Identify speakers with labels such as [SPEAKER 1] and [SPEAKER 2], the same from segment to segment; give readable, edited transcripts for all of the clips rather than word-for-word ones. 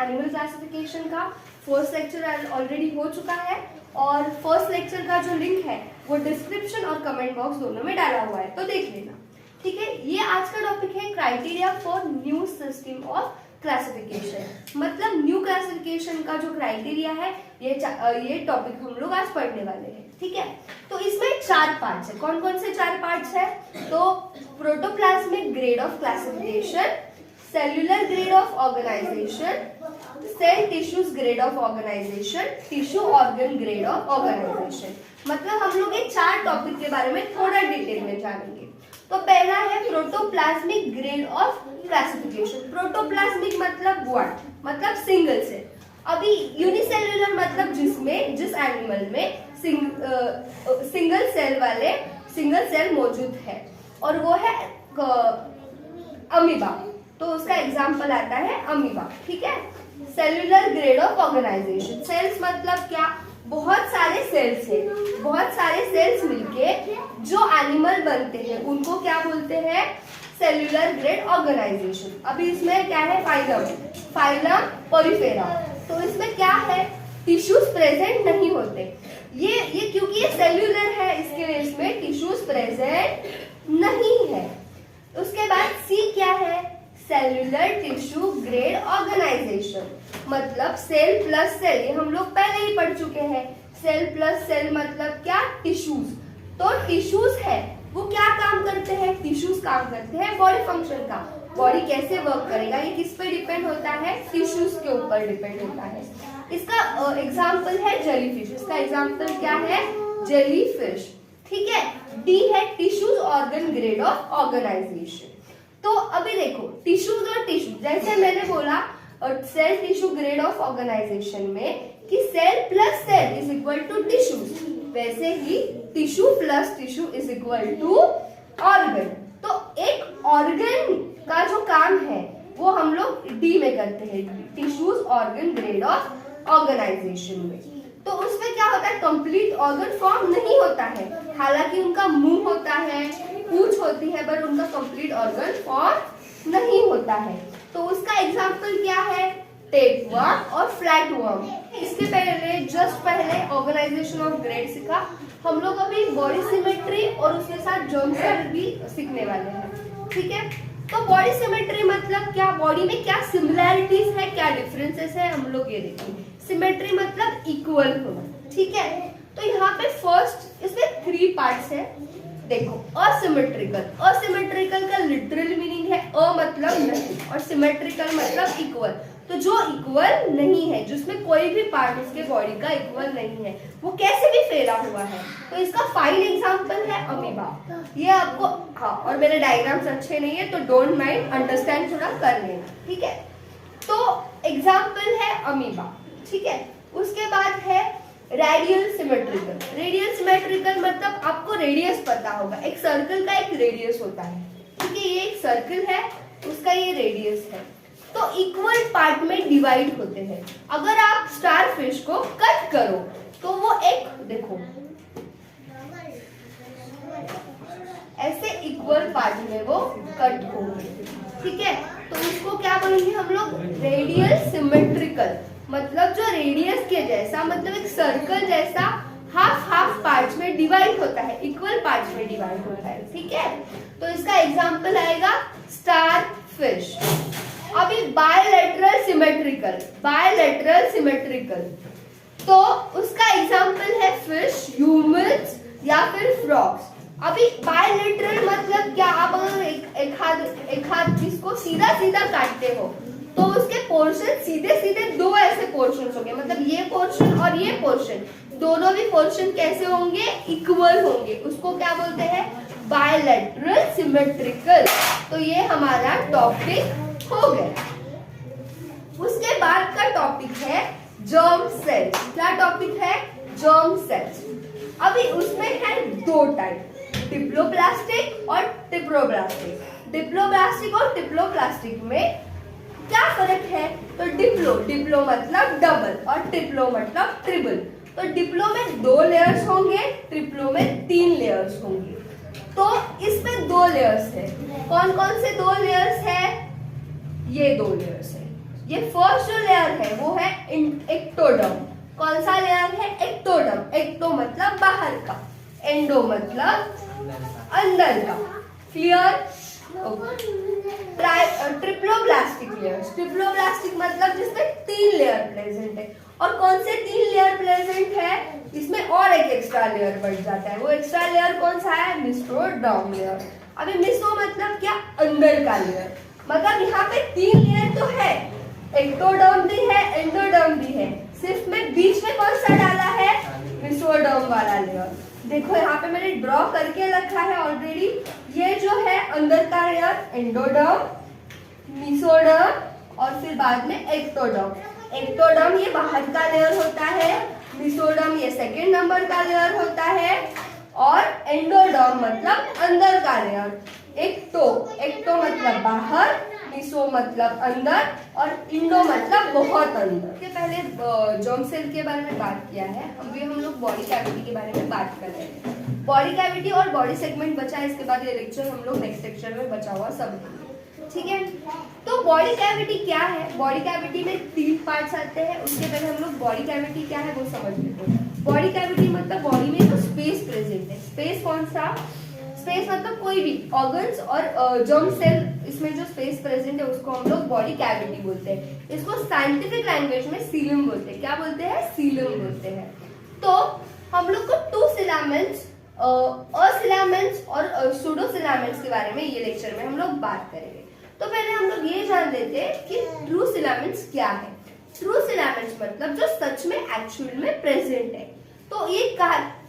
[SPEAKER 1] Animal classification का। First lecture already हो चुका है और फर्स्ट लेक्चर का जो लिंक है वो डिस्क्रिप्शन और कमेंट बॉक्स दोनों में डाला हुआ है, तो देख लेना। ठीक है, ये आज का टॉपिक है criteria for new system of classification. मतलब न्यू क्लासिफिकेशन का जो क्राइटेरिया है ये टॉपिक हम लोग आज पढ़ने वाले हैं। ठीक है, तो इसमें 4 पार्ट्स है। कौन कौन से 4 पार्ट्स है? तो protoplasmic grade of classification, cellular grade of organisation, cell tissues grade of organisation, tissue organ grade of organisation. मतलब हम लोग ये 4 टॉपिक के बारे में थोड़ा डिटेल में जानेंगे। तो पहला है protoplasmic grade of classification. Protoplasmic मतलब व्हाट? मतलब सिंगल सेल। अभी यूनिसेल्युलर मतलब जिस एनिमल में सिंगल सेल मौजूद है और वो है अमीबा, तो उसका एग्जांपल आता है अमीबा। ठीक है, cellular grade of organisation. Cells मतलब क्या? बहुत सारे सेल्स है, बहुत सारे सेल्स मिलके जो एनिमल बनते हैं उनको क्या बोलते हैं? Cellular grade organisation. अभी इसमें क्या है? Phylum porifera. तो इसमें क्या है? टिश्यूज प्रेजेंट नहीं होते। ये क्योंकि ये सेल्यूलर है इसके लिए इसमें टिश्यूज प्रेजेंट नहीं है। उसके बाद सी क्या है? Cellular tissue grade organisation. मतलब सेल प्लस सेल, ये हम लोग पहले ही पढ़ चुके हैं। सेल प्लस सेल मतलब क्या? टिश्यूज। तो टिश्यूज है वो क्या काम करते हैं? टिश्यूज काम करते हैं बॉडी फंक्शन का। बॉडी कैसे वर्क करेगा ये किस पे डिपेंड होता है? टिश्यूज के ऊपर डिपेंड होता है। इसका एग्जाम्पल है जेलीफिश। इसका एग्जाम्पल क्या है? जेलीफिश। ठीक है, डी है tissues organ grade of organisation. तो अभी देखो टिश्यूज और टिश्यू, जैसे मैंने बोला cell tissue grade of organisation में कि cell plus cell is equal to tissues, वैसे ही tissue plus tissue is equal to organ. तो एक ऑर्गन का जो काम है वो हम लोग डी में करते हैं, tissues organ grade of organisation में। तो उसमें क्या होता है? कंप्लीट ऑर्गन फॉर्म नहीं होता है, हालांकि उनका मुंह होता है, पूंछ होती है, पर उनका कंप्लीट ऑर्गन फॉर्म नहीं होता है। तो उसका एग्जांपल क्या है? टेपवर्म और फ्लैटवर्म। इसके पहले ऑर्गेनाइजेशन ऑफ ग्रेड सीखा हम लोग। अभी बॉडी सिमेट्री और उसके साथ जर्म सेल भी सीखने वाले हैं। ठीक है, तो बॉडी सिमेट्री मतलब क्या? बॉडी में क्या सिमिलैरिटीज है, क्या डिफरेंसेस है, हम लोग ये देखेंगे। सिमेट्री मतलब इक्वल होना। ठीक है, तो यहाँ पे फर्स्ट इसमें 3 पार्ट्स है। देखो, असिमेट्रिकल का लिटरल मीनिंग है अ मतलब नहीं और सिमेट्रिकल मतलब इक्वल। तो जो इक्वल नहीं है, जिसमें कोई भी पार्ट उसके बॉडी का इक्वल नहीं है, वो कैसे भी फैला हुआ है, तो इसका फाइन एग्जांपल है अमीबा। ये आपको और मेरे डायग्राम्स अच्छे नहीं है तो डोंट माइंड, अंडरस्टैंड थोड़ा कर लेना। ठीक है, तो एग्जाम्पल है अमीबा। ठीक है, उसके बाद है रेडियल सिमेट्रिकल। रेडियल सिमेट्रिकल मतलब आपको रेडियस पता होगा, एक सर्कल का एक रेडियस होता है। ठीक है, ये एक सर्कल है, उसका ये रेडियस है। तो इक्वल पार्ट में डिवाइड होते हैं। अगर आप स्टार फिश को कट करो तो वो एक, देखो ऐसे इक्वल पार्ट में वो कट होंगे। ठीक है, तो उसको क्या बोलेंगे हम लोग? Radial symmetrical. मतलब जो रेडियस के जैसा, मतलब एक सर्कल जैसा हाफ पार्ट्स में डिवाइड होता है, इक्वल पार्ट्स में डिवाइड होता है। ठीक है, तो इसका एग्जांपल आएगा स्टार फिश। अभी बायलैटरल सिमेट्रिकल, तो उसका एग्जांपल है फिश, ह्यूमंस या फिर फ्रॉग्स। अभी बायलैटरल मतलब क्या? आप अगर एक हाथ इसको सीधा काटते हो तो उसके पोर्शन सीधे 2 ऐसे पोर्शन होंगे, मतलब ये पोर्शन और ये पोर्शन, दोनों भी पोर्शन कैसे होंगे? इक्वल होंगे। उसको क्या बोलते हैं? Bilateral symmetrical. तो ये हमारा टॉपिक हो गया। उसके बाद का टॉपिक है जर्म सेल। क्या टॉपिक है? Germ cell. अभी उसमें है 2 टाइप, डिप्लोप्लास्टिक और टिप्लोब्लास्टिक। डिप्लोब्लास्टिक और टिप्लोप्लास्टिक में क्या फर्क है? तो डिप्लो मतलब डबल और टिप्लो मतलब ट्रिपल। तो डिप्लो में 2 लेयर्स होंगे, ट्रिप्लो में 3 लेयर्स होंगे। तो इसमें 2 लेयर्स है। कौन कौन से 2 लेयर्स है? ये 2 लेयर्स है। ये फर्स्ट जो लेयर है वो है एक्टोडर्म। कौन सा लेयर है? एक्टोडर्म। एक्टो मतलब बाहर का, एंडो मतलब अंदर का। क्लियर? Triploblastic layer. ट्रिप्लोब्लास्टिक मतलब जिसमें 3 लेयर प्रेजेंट है। और कौन से 3 लेयर प्रेजेंट है? इसमें और एक एक्स्ट्रा लेयर बढ़ जाता है। वो एक्स्ट्रा लेयर कौन सा है? Mesoderm layer. अभी मेसो मतलब क्या? अंदर का लेयर। मतलब यहाँ पे 3 लेयर तो है, एक्टोडर्म भी है, एंडोडर्म भी है, सिर्फ मैं बीच में कौन सा डाला है? मेसोडर्म वाला लेयर। देखो यहाँ पे मैंने ड्रॉ करके रखा है ऑलरेडी। ये जो है अंदर का लेयर एंडोडर्म, मेसोडर्म और फिर बाद में एक्टोडर्म। एक्टोडर्म ये बाहर का लेयर होता है, मेसोडर्म ये सेकेंड नंबर का लेयर होता है और एंडोडर्म मतलब अंदर का लेयर। एक्टो मतलब बाहर, मेसो मतलब अंदर और इंडो मतलब बहुत अंदर। इसके पहले जर्म सेल के बारे में बात किया है, अभी हम लोग बॉडी कैविटी के बारे में बात कर रहे हैं। बॉडी कैविटी और बॉडी सेगमेंट बचा है, इसके बाद ये लेक्चर हम लोग नेक्स्ट लेक्चर में बचा हुआ सब, ठीक है। तो बॉडी कैविटी क्या है? बॉडी कैविटी में 3 पार्ट्स आते हैं। उसके पहले हम लोग बॉडी कैविटी क्या है वो समझ लेते हैं। बॉडी कैविटी मतलब बॉडी में जो स्पेस प्रेजेंट है। स्पेस कौन सा? स्पेस मतलब कोई भी ऑर्गन्स और जर्म सेल, इसमें जो स्पेस प्रेजेंट है उसको हम लोग बॉडी कैविटी बोलते हैं। इसको साइंटिफिक लैंग्वेज में सीलम बोलते हैं। क्या बोलते हैं? सीलम बोलते हैं। तो हम लोग को 2 फिलामेंट्स, अफिलामेंट्स और सूडोफिलामेंट्स के बारे में ये लेक्चर में हम लोग बात करेंगे। तो पहले हम लोग ये जान लेते हैं कि ट्रू फिलामेंट्स क्या है। ट्रू फिलामेंट्स मतलब जो सच में एक्चुअल में प्रेजेंट है। तो ये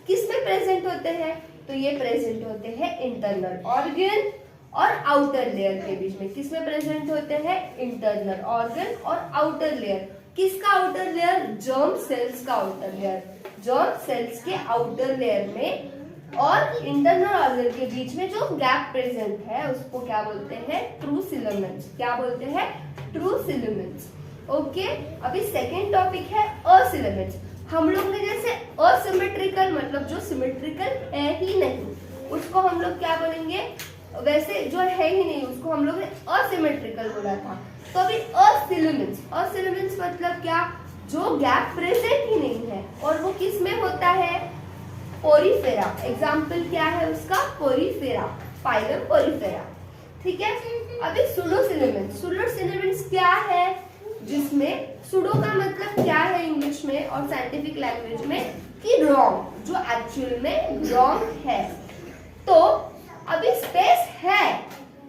[SPEAKER 1] किस में प्रेजेंट होते हैं? तो ये प्रेजेंट होते हैं इंटरनल ऑर्गन और आउटर लेयर के बीच में। किस में प्रेजेंट होते हैं? इंटरनल ऑर्गन और आउटर लेयर। किसका आउटर लेयर? जर्म सेल्स का आउटर लेयर। जर्म सेल्स के आउटर लेयर में और इंटरनल ऑर्गन के बीच में जो गैप प्रेजेंट है उसको क्या बोलते हैं? True filaments. क्या बोलते हैं? True filaments. ओके, अभी सेकेंड टॉपिक है अफिलामेंट्स। हम लोग ने जैसे असिमेट्रिकल मतलब जो सिमेट्रिकल है ही नहीं उसको हम लोग क्या बोलेंगे? वैसे जो है ही नहीं उसको हम लोग ने असिमेट्रिकल बोला था। तो अभी अफिलामेंट्स, अफिलामेंट्स मतलब क्या? जो गैप प्रेजेंट ही नहीं है और वो किस में होता है? पोरीफेरा। एग्जाम्पल क्या है उसका? पोरीफेरा, फाइलम पोरीफेरा, ठीक है। अभी सूडोफिलामेंट्स, सूडोफिलामेंट्स क्या है? जिसमें सूडो का मतलब क्या है इंग्लिश में और साइंटिफिक लैंग्वेज में? कि रॉन्ग, जो एक्चुअल में रॉन्ग है। तो अभी स्पेस है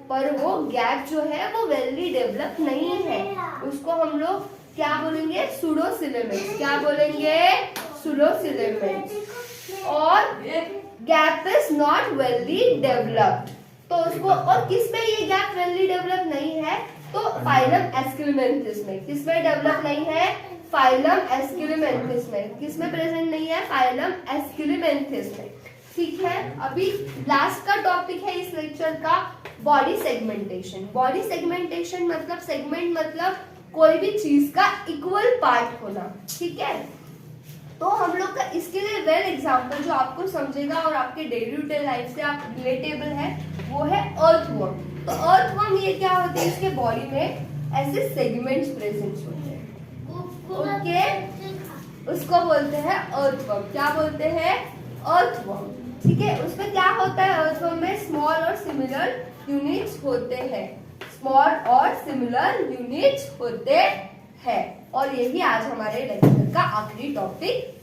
[SPEAKER 1] पर वो गैप जो है वो वेली डेवलप नहीं है, उसको हम लोग क्या बोलेंगे? सूडोफिलामेंट्स। क्या बोलेंगे? सूडोफिलामेंट्स। और gap is not well developed. तो उसको, और किसमें ये गैप वेली डेवलप नहीं है? तो फाइलम एस्क्यूलेंथिस में। किसमें डेवलप नहीं है? फाइलम एस्क्यूलेंथिस में। किसमें प्रेजेंट नहीं है? फाइलम एस्क्यूलेंथिस में, ठीक है। अभी लास्ट का टॉपिक है इस लेक्चर का बॉडी सेगमेंटेशन। बॉडी सेगमेंटेशन मतलब सेगमेंट मतलब कोई भी चीज का इक्वल पार्ट होना, ठीक है। तो हम लोग का इसके लिए वेल एग्जांपल जो आपको समझेगा और आपके डेली रूटीन लाइफ से आप रिलेटेबल है वो है अर्थवर्म। तो अर्थवर्म ये क्या होते हैं? इसके बॉडी में ऐसे सेगमेंट्स प्रेजेंट होते हैं, ओके। उसको बोलते हैं अर्थवर्म। क्या बोलते हैं? अर्थवर्म, ठीक है। उसमें क्या होता है? अर्थवर्म में स्मॉल और सिमिलर यूनिट्स होते हैं, स्मॉल और सिमिलर यूनिट्स होते हैं। और यही आज हमारे लेक्चर का आखिरी टॉपिक